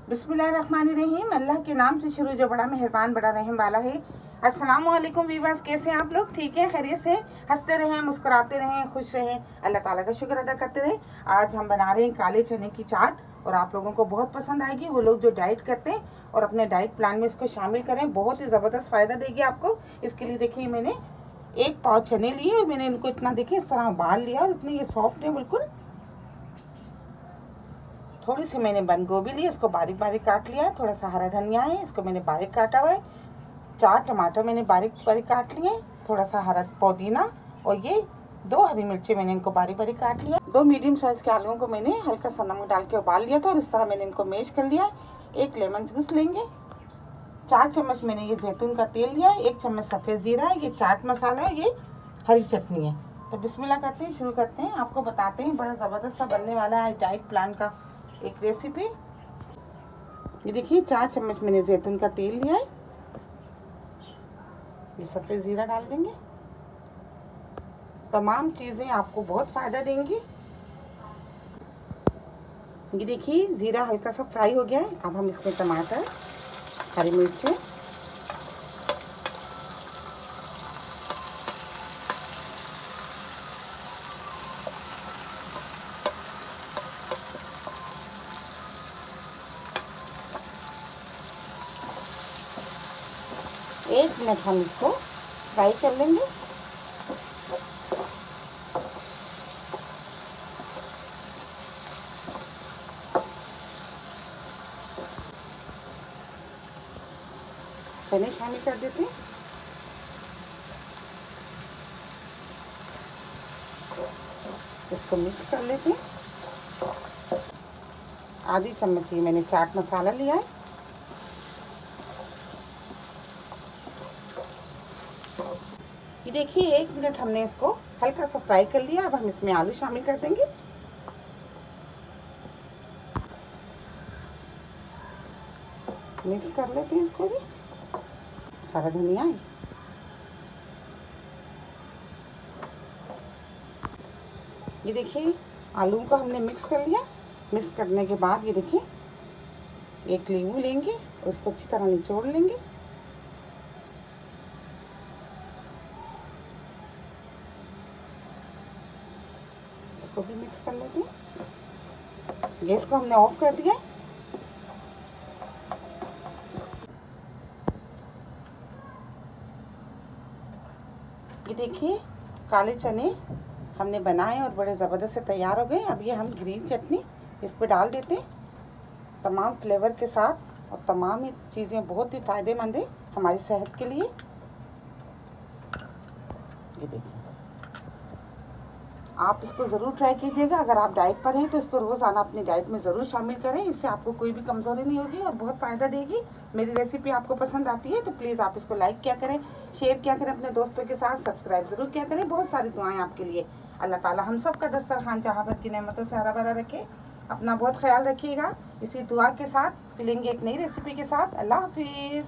बिस्मिल्लाहिर्रहमानिर्रहीम। अल्लाह के नाम से शुरू जो बड़ा मेहरबान बड़ा रहम वाला है। अस्सलाम वालेकुम वीवर्स, कैसे हैं आप लोग? ठीक है, खैरियत से? हंसते रहें, मुस्कुराते रहें, खुश रहें, अल्लाह ताला का शुक्र अदा करते रहें। आज हम बना रहे हैं काले चने की चाट और आप लोगों को बहुत पसंद आएगी। वो लोग जो डाइट करते हैं और अपने डाइट प्लान में इसको शामिल करें, बहुत ही ज़बरदस्त फ़ायदा देगी आपको। इसके लिए देखिए मैंने 1 पाव चने लिए और मैंने इनको इतना देखिए इस तरह उबाल लिया और इतने ये सॉफ्ट है बिल्कुल। थोड़ी सी मैंने बंद गोभी ली, इसको बारीक बारीक काट लिया है। थोड़ा सा हरा धनिया है, इसको मैंने बारीक काटा हुआ है। 4 टमाटर मैंने बारीक बारीक काट लिए। थोड़ा सा हरा पुदीना और ये 2 हरी मिर्ची मैंने इनको बारीक बारीक काट लिया। 2 मीडियम साइज के आलूओं को मैंने हल्का सा नमक डाल के उबाल लिया था और इस तरह मैंने इनको मैश कर लिया। 1 लेमन जूस लेंगे। 4 चम्मच मैंने ये जैतून का तेल लिया है। 1 चम्मच सफ़ेद ज़ीरा है। ये चाट मसाला है, ये हरी चटनी है। तो बिस्मिल्लाह करते हैं, शुरू करते हैं। आपको बताते हैं बड़ा ज़बरदस्त सा बनने वाला है डाइट प्लान का एक रेसिपी। ये देखिए 4 चम्मच मैंने जैतून का तेल लिया है। ये सफ़ेद ज़ीरा डाल देंगे। तमाम चीज़ें आपको बहुत फ़ायदा देंगी। ये देखिए ज़ीरा हल्का सा फ्राई हो गया है। अब हम इसमें टमाटर, हरी मिर्ची, एक मिनट हम इसको फ्राई कर लेंगे। चने शामिल कर देते हैं। इसको मिक्स कर लेते हैं। आधी चम्मच ही मैंने चाट मसाला लिया है। ये देखिए 1 मिनट हमने इसको हल्का सा फ्राई कर लिया। अब हम इसमें आलू शामिल कर देंगे। मिक्स कर लेते हैं इसको भी। हरा धनिया है। ये देखिए आलू को हमने मिक्स कर लिया। मिक्स करने के बाद ये देखिए 1 नींबू लेंगे, उसको अच्छी तरह निचोड़ लेंगे। इसको भी मिक्स कर लेते हैं। गैस को हमने ऑफ कर दिया। ये देखिए काले चने हमने बनाए और बड़े ज़बरदस्त से तैयार हो गए। अब ये हम ग्रीन चटनी इस पर डाल देते हैं तमाम फ्लेवर के साथ। और तमाम ही चीज़ें बहुत ही फ़ायदेमंद है हमारी सेहत के लिए। ये देखिए आप इसको ज़रूर ट्राई कीजिएगा। अगर आप डाइट पर हैं तो इसको रोज़ाना अपनी डाइट में ज़रूर शामिल करें। इससे आपको कोई भी कमज़ोरी नहीं होगी और बहुत फ़ायदा देगी। मेरी रेसिपी आपको पसंद आती है तो प्लीज़ आप इसको लाइक किया करें, शेयर किया करें अपने दोस्तों के साथ, सब्सक्राइब ज़रूर किया करें। बहुत सारी दुआएं आपके लिए। अल्लाह ताला हम सब का दस्तरखान जहाँ भर की नेमतों से हरा भरा रखे। अपना बहुत ख्याल रखिएगा। इसी दुआ के साथ मिलेंगे एक नई रेसिपी के साथ। अल्लाह हाफिज़।